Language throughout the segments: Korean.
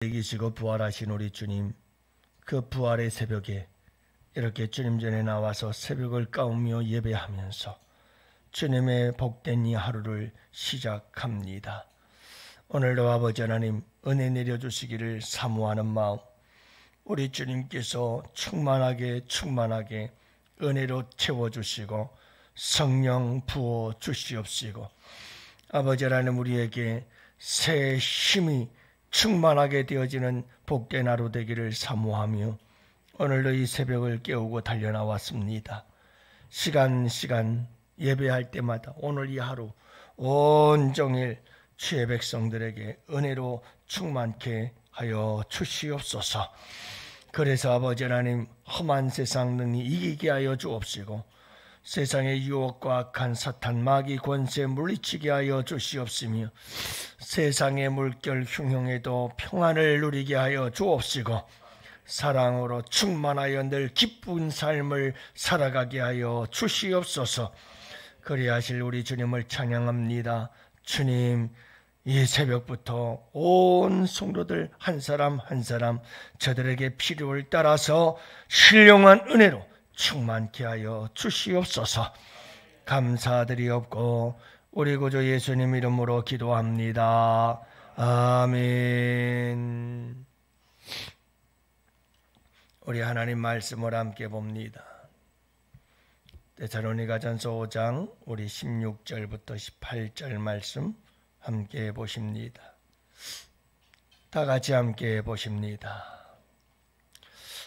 이기시고 부활하신 우리 주님, 그 부활의 새벽에 이렇게 주님 전에 나와서 새벽을 까우며 예배하면서 주님의 복된 이 하루를 시작합니다. 오늘도 아버지 하나님 은혜 내려주시기를 사모하는 마음, 우리 주님께서 충만하게 은혜로 채워주시고 성령 부어 주시옵시고, 아버지 하나님 우리에게 새 힘이 충만하게 되어지는 복된 하루 되기를 사모하며 오늘도 이 새벽을 깨우고 달려나왔습니다. 시간 예배할 때마다 오늘 이 하루 온종일 주의 백성들에게 은혜로 충만케 하여 주시옵소서. 그래서 아버지 하나님 험한 세상 능히 이기게 하여 주옵시고, 세상의 유혹과 악한 사탄 마귀 권세 물리치게 하여 주시옵시며, 세상의 물결 흉흉에도 평안을 누리게 하여 주옵시고, 사랑으로 충만하여 늘 기쁜 삶을 살아가게 하여 주시옵소서. 그리하실 우리 주님을 찬양합니다. 주님, 이 새벽부터 온 성도들 한 사람 한 사람 저들에게 필요를 따라서 신령한 은혜로 충만케 하여 주시옵소서. 감사드리옵고 우리 구주 예수님 이름으로 기도합니다. 아멘. 우리 하나님 말씀을 함께 봅니다. 데살로니가전서 5장 우리 16절부터 18절 말씀 함께 보십니다. 다 같이 함께 보십니다.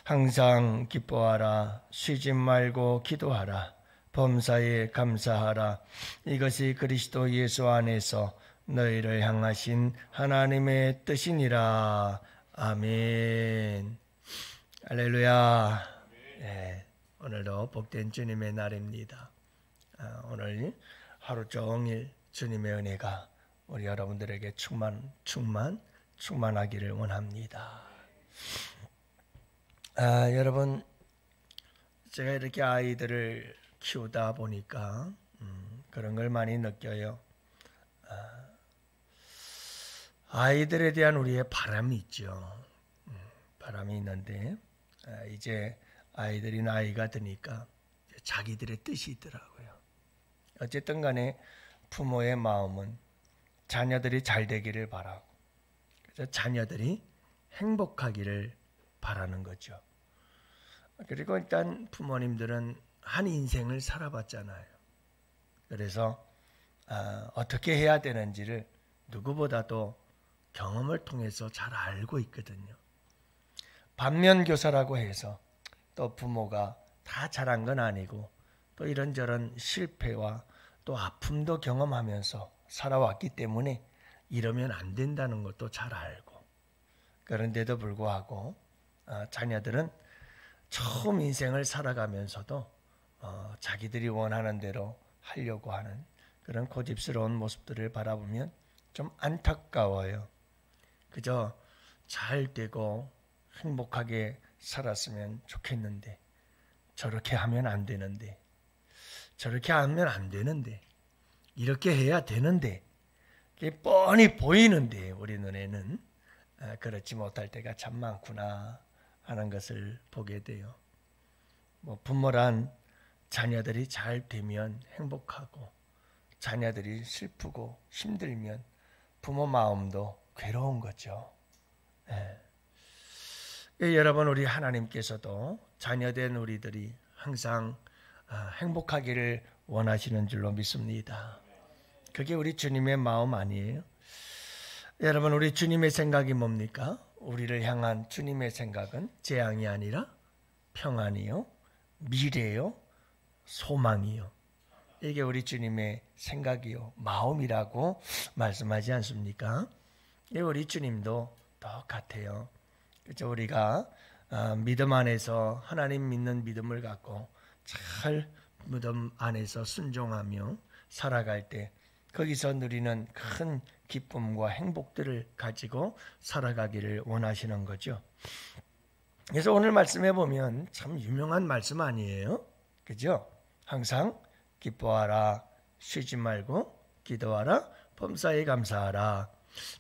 항상 기뻐하라, 쉬지 말고 기도하라, 범사에 감사하라. 이것이 그리스도 예수 안에서 너희를 향하신 하나님의 뜻이니라. 아멘. 할렐루야. 네, 오늘도 복된 주님의 날입니다. 오늘 하루 종일 주님의 은혜가 우리 여러분들에게 충만하기를 원합니다. 여러분, 제가 이렇게 아이들을 키우다 보니까 그런 걸 많이 느껴요. 아이들에 대한 우리의 바람이 있죠. 바람이 있는데 이제 아이들이 나이가 드니까 자기들의 뜻이 있더라고요. 어쨌든 간에 부모의 마음은 자녀들이 잘 되기를 바라고, 그래서 자녀들이 행복하기를 바라는 거죠. 그리고 일단 부모님들은 한 인생을 살아봤잖아요. 그래서 어떻게 해야 되는지를 누구보다도 경험을 통해서 잘 알고 있거든요. 반면교사라고 해서 또 부모가 다 잘한 건 아니고 또 이런저런 실패와 또 아픔도 경험하면서 살아왔기 때문에 이러면 안 된다는 것도 잘 알고, 그런데도 불구하고 자녀들은 처음 인생을 살아가면서도 자기들이 원하는 대로 하려고 하는 그런 고집스러운 모습들을 바라보면 좀 안타까워요. 그저 잘 되고 행복하게 살았으면 좋겠는데, 저렇게 하면 안 되는데, 저렇게 하면 안 되는데, 이렇게 해야 되는데, 그게 뻔히 보이는데 우리 눈에는 그렇지 못할 때가 참 많구나 하는 것을 보게 돼요. 부모란 자녀들이 잘 되면 행복하고, 자녀들이 슬프고 힘들면 부모 마음도 괴로운 거죠. 여러분, 우리 하나님께서도 자녀된 우리들이 항상 행복하기를 원하시는 줄로 믿습니다. 그게 우리 주님의 마음 아니에요? 여러분, 우리 주님의 생각이 뭡니까? 우리를 향한 주님의 생각은 재앙이 아니라 평안이요, 미래요, 소망이요. 이게 우리 주님의 생각이요, 마음이라고 말씀하지 않습니까? 우리 주님도 똑같아요. 그렇죠? 우리가 믿음 안에서 하나님 믿는 믿음을 갖고 잘 믿음 안에서 순종하며 살아갈 때 거기서 누리는 큰 기쁨과 행복들을 가지고 살아가기를 원하시는 거죠. 그래서 오늘 말씀해 보면 참 유명한 말씀 아니에요? 그죠? 항상 기뻐하라, 쉬지 말고 기도하라, 범사에 감사하라.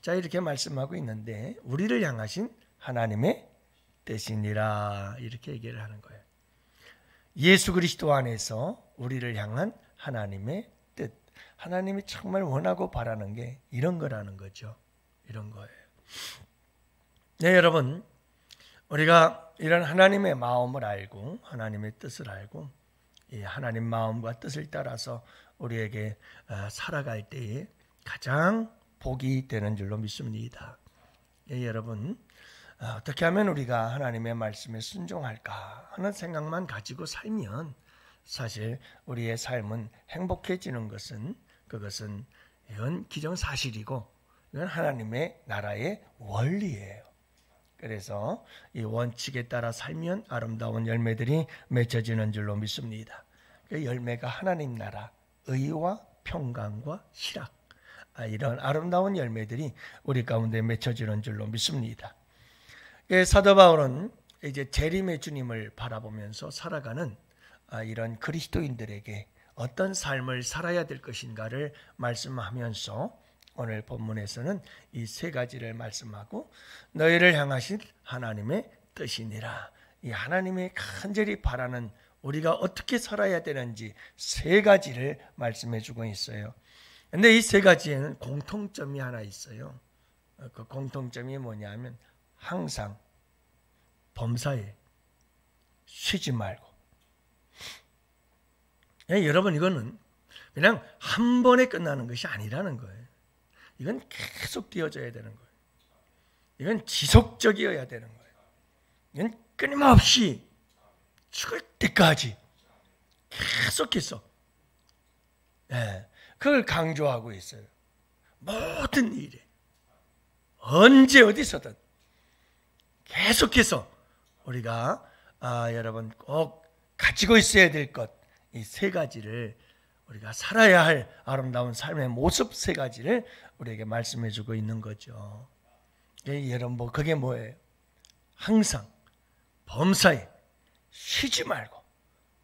자, 이렇게 말씀하고 있는데 우리를 향하신 하나님의 뜻이니라 이렇게 얘기를 하는 거예요. 예수 그리스도 안에서 우리를 향한 하나님의 뜻. 하나님이 정말 원하고 바라는 게 이런 거라는 거죠. 이런 거예요. 네, 여러분. 우리가 이런 하나님의 마음을 알고 하나님의 뜻을 알고 이 하나님 마음과 뜻을 따라서 우리에게 살아갈 때에 가장 복이 되는 줄로 믿습니다. 예, 여러분, 어떻게 하면 우리가 하나님의 말씀에 순종할까 하는 생각만 가지고 살면 사실 우리의 삶은 행복해지는 것은 그것은 이건 기정사실이고 이건 하나님의 나라의 원리예요. 그래서 이 원칙에 따라 살면 아름다운 열매들이 맺혀지는 줄로 믿습니다. 그 열매가 하나님 나라, 의와 평강과 희락, 이런 아름다운 열매들이 우리 가운데 맺혀지는 줄로 믿습니다. 사도 바울은 이제 재림의 주님을 바라보면서 살아가는 이런 그리스도인들에게 어떤 삶을 살아야 될 것인가를 말씀하면서 오늘 본문에서는 이 세 가지를 말씀하고 너희를 향하신 하나님의 뜻이니라. 이 하나님이 간절히 바라는 우리가 어떻게 살아야 되는지 세 가지를 말씀해 주고 있어요. 근데 이 세 가지에는 공통점이 하나 있어요. 그 공통점이 뭐냐면 항상 범사에 쉬지 말고. 여러분, 이거는 그냥 한 번에 끝나는 것이 아니라는 거예요. 이건 계속 되어져야 되는 거예요. 이건 지속적이어야 되는 거예요. 이건 끊임없이 죽을 때까지 계속해서 그걸 강조하고 있어요. 모든 일에 언제 어디서든 계속해서 우리가 여러분 꼭 가지고 있어야 될 것 이 세 가지를 우리가 살아야 할 아름다운 삶의 모습 세 가지를 우리에게 말씀해 주고 있는 거죠. 여러분 그게 뭐예요? 항상 범사에 쉬지 말고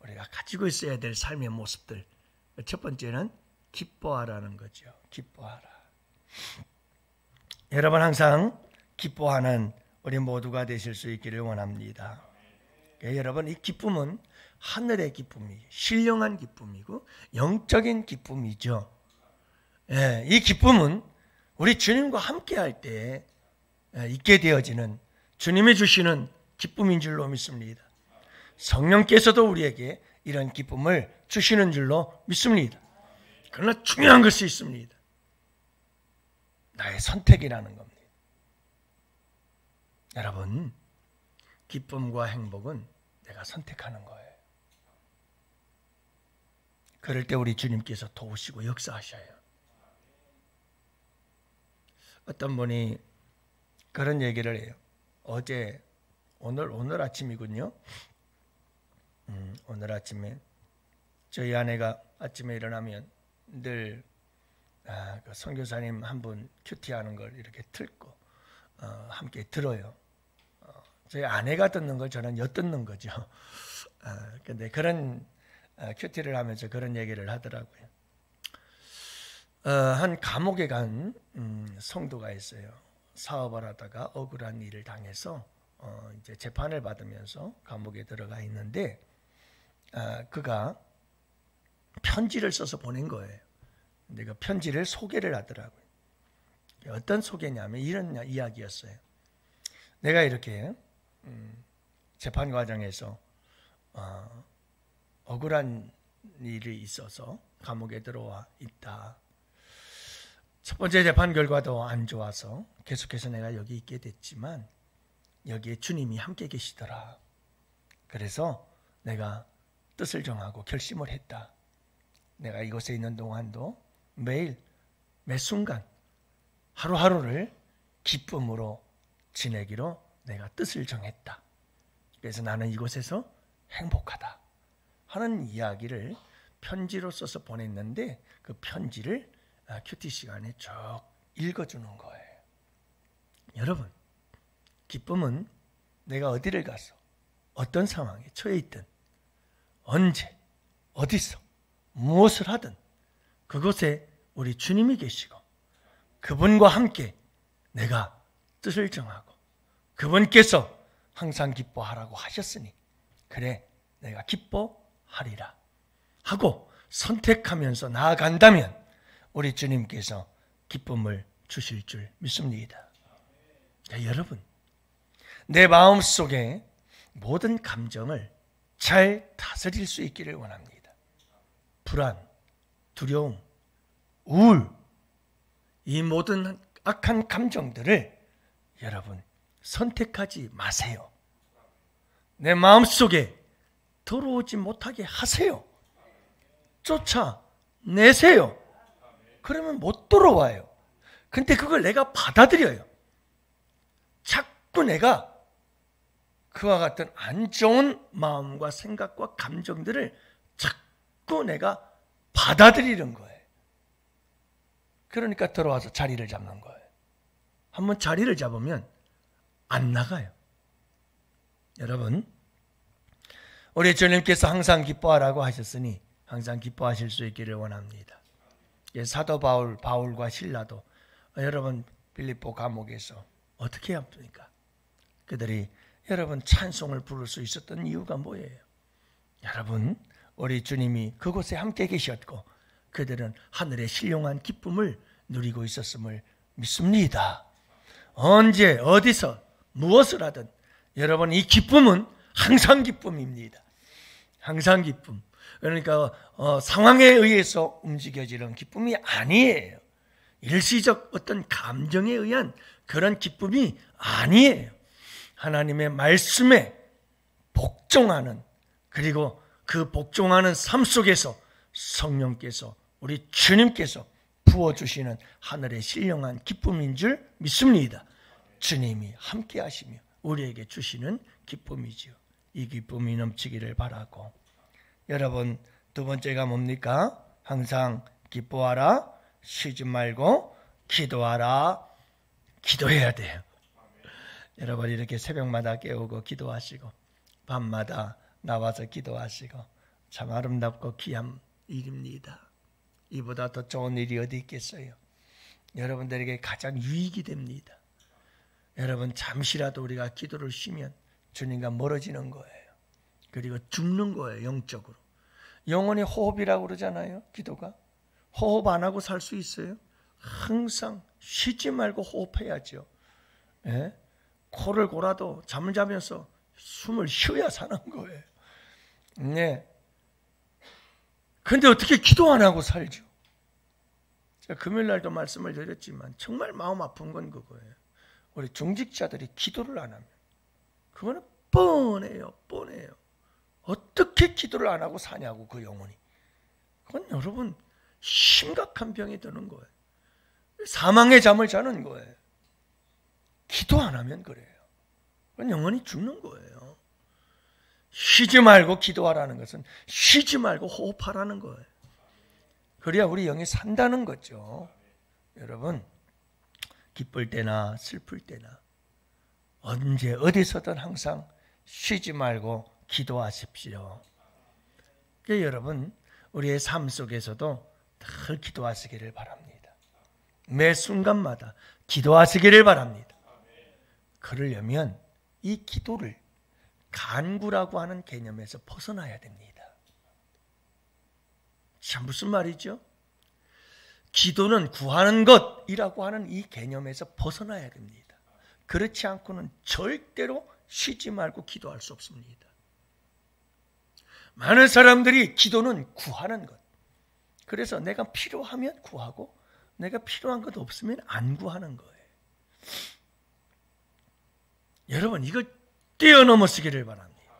우리가 가지고 있어야 될 삶의 모습들. 첫 번째는 기뻐하라는 거죠. 기뻐하라. 여러분 항상 기뻐하는 우리 모두가 되실 수 있기를 원합니다. 여러분 이 기쁨은 하늘의 기쁨이 신령한 기쁨이고 영적인 기쁨이죠. 이 기쁨은 우리 주님과 함께할 때 있게 되어지는 주님이 주시는 기쁨인 줄로 믿습니다. 성령께서도 우리에게 이런 기쁨을 주시는 줄로 믿습니다. 그러나 중요한 것이 있습니다. 나의 선택이라는 겁니다. 여러분, 기쁨과 행복은 내가 선택하는 거예요. 그럴 때 우리 주님께서 도우시고 역사하셔요. 어떤 분이 그런 얘기를 해요. 오늘 아침이군요. 오늘 아침에 저희 아내가 아침에 일어나면 늘 그 선교사님 한 분 큐티하는 걸 이렇게 틀고 함께 들어요. 저희 아내가 듣는 걸 저는 엿듣는 거죠. 근데 그런 큐티를 하면서 그런 얘기를 하더라고요. 한 감옥에 간 성도가 있어요. 사업을 하다가 억울한 일을 당해서 이제 재판을 받으면서 감옥에 들어가 있는데 그가 편지를 써서 보낸 거예요. 근데 그 편지를 소개를 하더라고요. 어떤 소개냐면 이런 이야기였어요. 내가 이렇게 재판 과정에서 억울한 일이 있어서 감옥에 들어와 있다. 첫 번째 재판 결과도 안 좋아서 계속해서 내가 여기 있게 됐지만 여기에 주님이 함께 계시더라. 그래서 내가 뜻을 정하고 결심을 했다. 내가 이곳에 있는 동안도 매일 매 순간 하루하루를 기쁨으로 지내기로 내가 뜻을 정했다. 그래서 나는 이곳에서 행복하다 하는 이야기를 편지로 써서 보냈는데 그 편지를 큐티 시간에 쭉 읽어주는 거예요. 여러분, 기쁨은 내가 어디를 가서 어떤 상황에 처해 있든 언제 어디서 무엇을 하든 그곳에 우리 주님이 계시고 그분과 함께 내가 뜻을 정하고 그분께서 항상 기뻐하라고 하셨으니 그래 내가 기뻐하리라 하고 선택하면서 나아간다면 우리 주님께서 기쁨을 주실 줄 믿습니다. 여러분, 내 마음속에 모든 감정을 잘 다스릴 수 있기를 원합니다. 불안, 두려움, 우울, 이 모든 악한 감정들을 여러분 선택하지 마세요. 내 마음속에 들어오지 못하게 하세요. 쫓아내세요. 그러면 못 들어와요. 근데 그걸 내가 받아들여요. 자꾸 내가 그와 같은 안 좋은 마음과 생각과 감정들을 자꾸 내가 받아들이는 거예요. 그러니까 들어와서 자리를 잡는 거예요. 한번 자리를 잡으면 안 나가요. 여러분, 우리 주님께서 항상 기뻐하라고 하셨으니 항상 기뻐하실 수 있기를 원합니다. 사도 바울과 실라도 여러분 빌립보 감옥에서 어떻게 합니까? 그들이 여러분 찬송을 부를 수 있었던 이유가 뭐예요? 여러분, 우리 주님이 그곳에 함께 계셨고 그들은 하늘의 신령한 기쁨을 누리고 있었음을 믿습니다. 언제 어디서 무엇을 하든 여러분 이 기쁨은 항상 기쁨입니다. 항상 기쁨. 그러니까 상황에 의해서 움직여지는 기쁨이 아니에요. 일시적 어떤 감정에 의한 그런 기쁨이 아니에요. 하나님의 말씀에 복종하는, 그리고 그 복종하는 삶 속에서 성령께서, 우리 주님께서 부어주시는 하늘의 신령한 기쁨인 줄 믿습니다. 주님이 함께 하시며 우리에게 주시는 기쁨이지요. 이 기쁨이 넘치기를 바라고, 여러분 두 번째가 뭡니까? 항상 기뻐하라, 쉬지 말고 기도하라. 기도해야 돼요. 여러분 이렇게 새벽마다 깨우고 기도하시고 밤마다 나와서 기도하시고 참 아름답고 귀한 일입니다. 이보다 더 좋은 일이 어디 있겠어요? 여러분들에게 가장 유익이 됩니다. 여러분 잠시라도 우리가 기도를 쉬면 주님과 멀어지는 거예요. 그리고 죽는 거예요. 영적으로. 영혼의 호흡이라고 그러잖아요. 기도가. 호흡 안 하고 살 수 있어요? 항상 쉬지 말고 호흡해야죠. 예? 코를 골아도 잠을 자면서 숨을 쉬어야 사는 거예요. 네. 근데 어떻게 기도 안 하고 살죠? 제가 금요일 날도 말씀을 드렸지만 정말 마음 아픈 건 그거예요. 우리 중직자들이 기도를 안 하면 그거는 뻔해요. 뻔해요. 어떻게 기도를 안 하고 사냐고, 그 영혼이. 그건 여러분 심각한 병이 드는 거예요. 사망의 잠을 자는 거예요. 기도 안 하면 그래요. 그건 영혼이 죽는 거예요. 쉬지 말고 기도하라는 것은 쉬지 말고 호흡하라는 거예요. 그래야 우리 영이 산다는 거죠. 여러분, 기쁠 때나 슬플 때나 언제 어디서든 항상 쉬지 말고 기도하십시오. 그러니까 여러분, 우리의 삶 속에서도 늘 기도하시기를 바랍니다. 매 순간마다 기도하시기를 바랍니다. 그러려면 이 기도를 간구라고 하는 개념에서 벗어나야 됩니다. 참 무슨 말이죠? 기도는 구하는 것이라고 하는 이 개념에서 벗어나야 됩니다. 그렇지 않고는 절대로 쉬지 말고 기도할 수 없습니다. 많은 사람들이 기도는 구하는 것. 그래서 내가 필요하면 구하고 내가 필요한 것 없으면 안 구하는 거예요. 여러분 이걸 뛰어넘으시기를 바랍니다.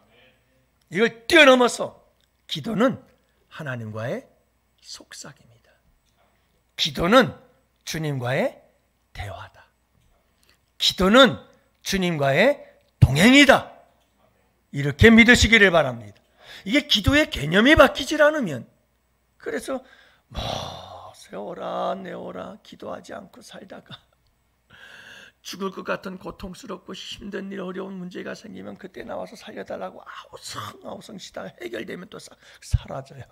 이걸 뛰어넘어서 기도는 하나님과의 속삭임이다. 기도는 주님과의 대화다. 기도는 주님과의 동행이다. 이렇게 믿으시기를 바랍니다. 이게 기도의 개념이 바뀌질 않으면, 그래서 세워라 내어라 기도하지 않고 살다가 죽을 것 같은 고통스럽고 힘든 일, 어려운 문제가 생기면 그때 나와서 살려달라고 아우성 쉬다가 해결되면 또 사라져요.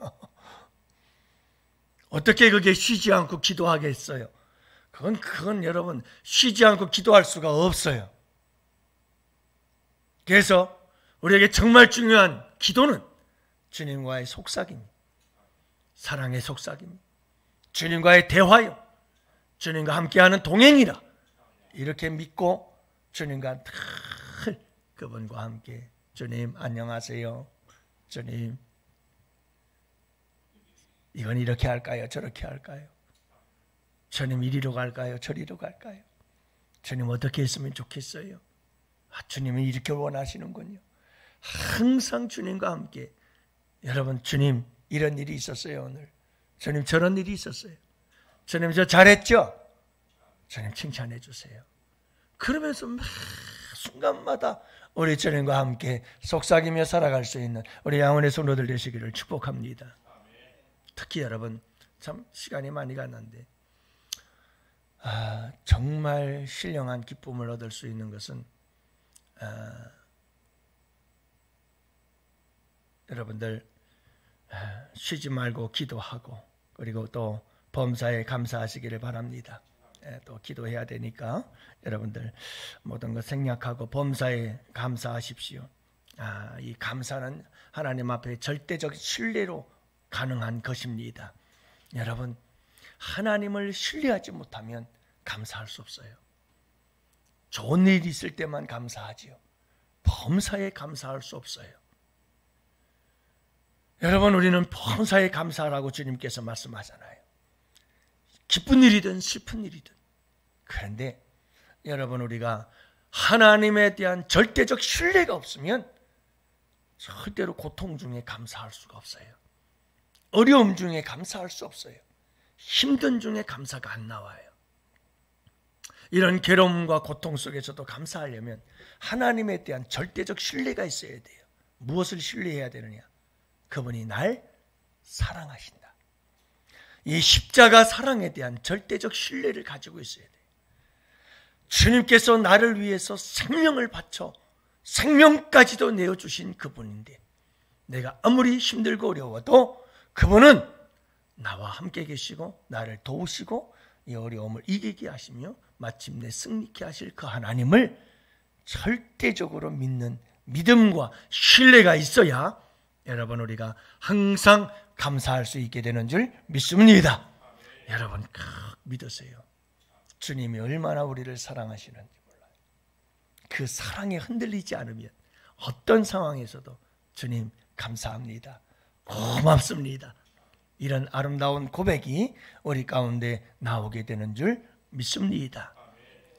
어떻게 그게 쉬지 않고 기도하겠어요? 그건 여러분 쉬지 않고 기도할 수가 없어요. 그래서 우리에게 정말 중요한 기도는 주님과의 속삭임, 사랑의 속삭임, 주님과의 대화요, 주님과 함께하는 동행이라 이렇게 믿고 주님과 늘 그분과 함께 주님 안녕하세요. 주님 이건 이렇게 할까요? 저렇게 할까요? 주님 이리로 갈까요? 저리로 갈까요? 주님 어떻게 했으면 좋겠어요? 주님은 이렇게 원하시는군요. 항상 주님과 함께 여러분 주님 이런 일이 있었어요 오늘. 주님 저런 일이 있었어요. 주님 저 잘했죠? 주님 칭찬해 주세요. 그러면서 막 순간마다 우리 주님과 함께 속삭이며 살아갈 수 있는 우리 양원의 성도들 되시기를 축복합니다. 특히 여러분 참 시간이 많이 갔는데 정말 신령한 기쁨을 얻을 수 있는 것은 여러분들 쉬지 말고 기도하고 그리고 또 범사에 감사하시기를 바랍니다. 또 기도해야 되니까 여러분들 모든 것 생략하고 범사에 감사하십시오. 이 감사는 하나님 앞에 절대적 신뢰로 가능한 것입니다. 여러분 하나님을 신뢰하지 못하면 감사할 수 없어요. 좋은 일이 있을 때만 감사하지요. 범사에 감사할 수 없어요. 여러분 우리는 범사에 감사하라고 주님께서 말씀하잖아요. 기쁜 일이든 슬픈 일이든. 그런데 여러분 우리가 하나님에 대한 절대적 신뢰가 없으면 절대로 고통 중에 감사할 수가 없어요. 어려움 중에 감사할 수 없어요. 힘든 중에 감사가 안 나와요. 이런 괴로움과 고통 속에서도 감사하려면 하나님에 대한 절대적 신뢰가 있어야 돼요. 무엇을 신뢰해야 되느냐? 그분이 날 사랑하신다. 이 십자가 사랑에 대한 절대적 신뢰를 가지고 있어야 돼요. 주님께서 나를 위해서 생명을 바쳐 생명까지도 내어주신 그분인데 내가 아무리 힘들고 어려워도 그분은 나와 함께 계시고 나를 도우시고 이 어려움을 이기게 하시며 마침내 승리케 하실 그 하나님을 절대적으로 믿는 믿음과 신뢰가 있어야 여러분 우리가 항상 감사할 수 있게 되는 줄 믿습니다. 여러분 꼭 믿으세요. 주님이 얼마나 우리를 사랑하시는지 몰라요. 그 사랑에 흔들리지 않으면 어떤 상황에서도 주님 감사합니다. 고맙습니다. 이런 아름다운 고백이 우리 가운데 나오게 되는 줄 믿습니다.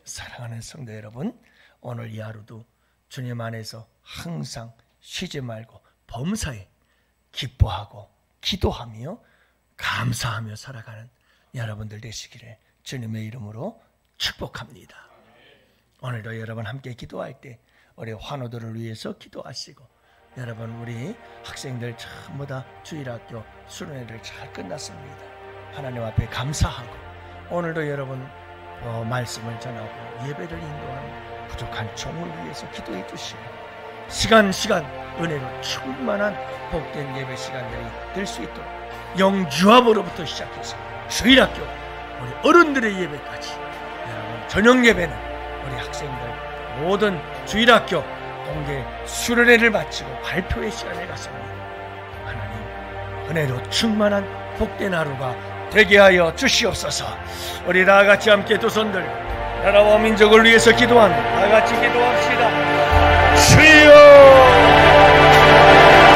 사랑하는 성도 여러분, 오늘 이 하루도 주님 안에서 항상 쉬지 말고 범사에 기뻐하고 기도하며 감사하며 살아가는 여러분들 되시기를 주님의 이름으로 축복합니다. 오늘도 여러분 함께 기도할 때 우리 환우들을 위해서 기도하시고 여러분 우리 학생들 전부 다 주일학교 수련회를 잘 끝났습니다. 하나님 앞에 감사하고 오늘도 여러분 말씀을 전하고 예배를 인도하는 부족한 종을 위해서 기도해 주시고 시간 은혜로 충만한 복된 예배 시간들이 될 수 있도록 영유아부로부터 시작해서 주일학교 우리 어른들의 예배까지 여러분 저녁 예배는 우리 학생들 모든 주일학교 공개 수련회를 마치고 발표의 시간을 갖습니다. 하나님 은혜로 충만한 복된 하루가 되게 하여 주시옵소서. 우리 다같이 함께 두 손들 나라와 민족을 위해서 기도합니다. 다같이 기도합시다.